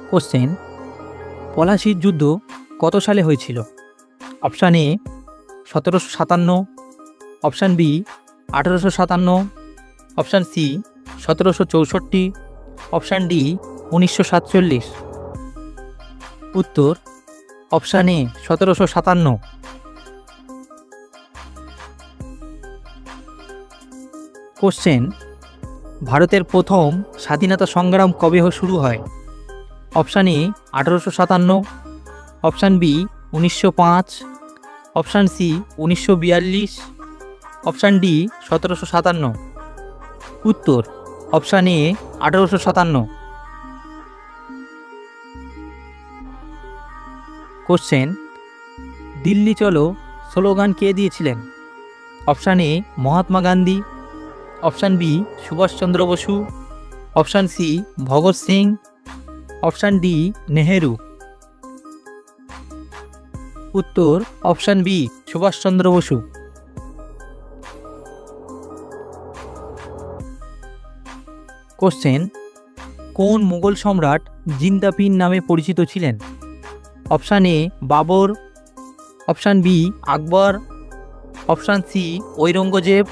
Question, পলাশির যুদ্ধ কত সালে হয়েছিল? Option A 1757, option B 1857, option C 1764, option D 1947। উত্তর অপশান এ 1757। কোশ্চেন, ভারতের প্রথম স্বাধীনতা সংগ্রাম কবে শুরু হয়? Option A 1857, option B 1905, option C 1942, option D 1757। উত্তর অপশান এ 1857। কোশ্চেন, দিল্লি চলো স্লোগান কে দিয়েছিলেন? Option A Mahatma Gandhi, option B Subhas Chandra Basu, option C Bhagat Singh, option D Nehru. উত্তর option B Subhas Chandra Basu. Question, কোন মুঘল সম্রাট জিন্দা পীর নামে পরিচিত ছিলেন? Option A Babur, option B Akbar, option C Aurangzeb,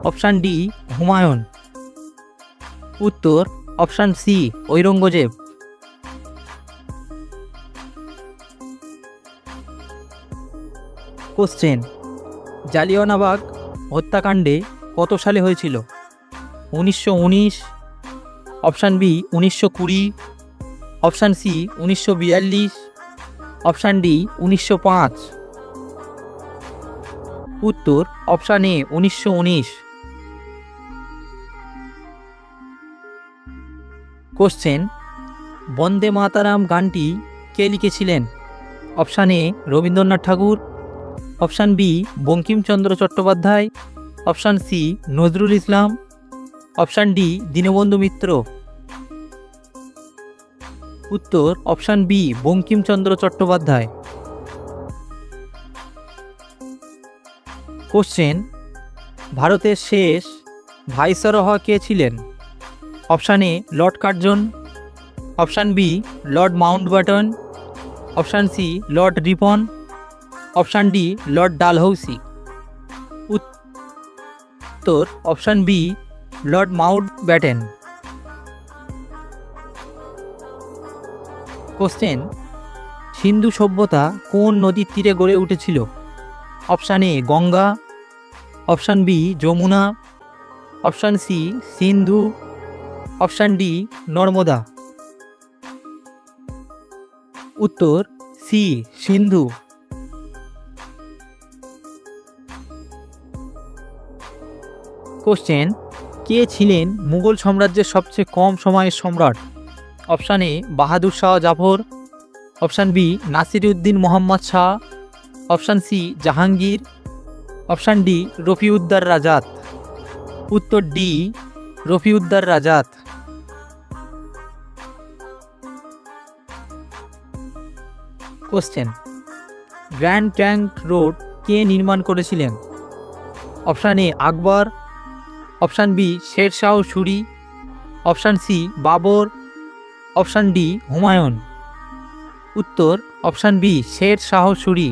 option D Humayun. উত্তর option C Aurangzeb. Question, Jallianwala Bagh হত্যাকাণ্ডে কত সালে হয়েছিল? 1919, option B 1920, option C 1942, option D 1905। উত্তর অপশান এ 1919। কোশ্চেন, বন্দে মাতারাম গানটি কে লিখেছিলেন? Option A Rabindranath Thakur, option B Bankim Chandra Chattopadhyay, option C Nazrul Islam, option D Dinabandhu Mitra. উত্তর option B Bankim Chandra Chattopadhyay. Question, ভারতের শেষ ভাইসরয় কে ছিলেন? Option A Lord Curzon, option B Lord Mountbatten, option C Lord Ripon, option D Lord Dalhousie. উত্তর option B Lord Mountbatten. Question, Sindhu সভ্যতা কোন নদীর তীরে গড়ে উঠেছিল? Option A Ganga, option B Yamuna, option C Sindhu, option D Narmada. উত্তর সি সিন্ধু। Question, কে ছিলেন মুঘল সাম্রাজ্যের সবচেয়ে কম সময়ের সম্রাট? Option A Bahadur Shah Zafar, option B Nasiruddin Mohammad Shah, option C Jahangir, option D Rafiuddar Rajat. উত্তর D Rafiuddar Rajat. Question, Grand Trunk Road কে নির্মাণ করেছিলেন? Option A Akbar, option B Sher Shah Suri, option C Babur, option D Humayun. উত্তর অপশান বি শের শাহ সুরি।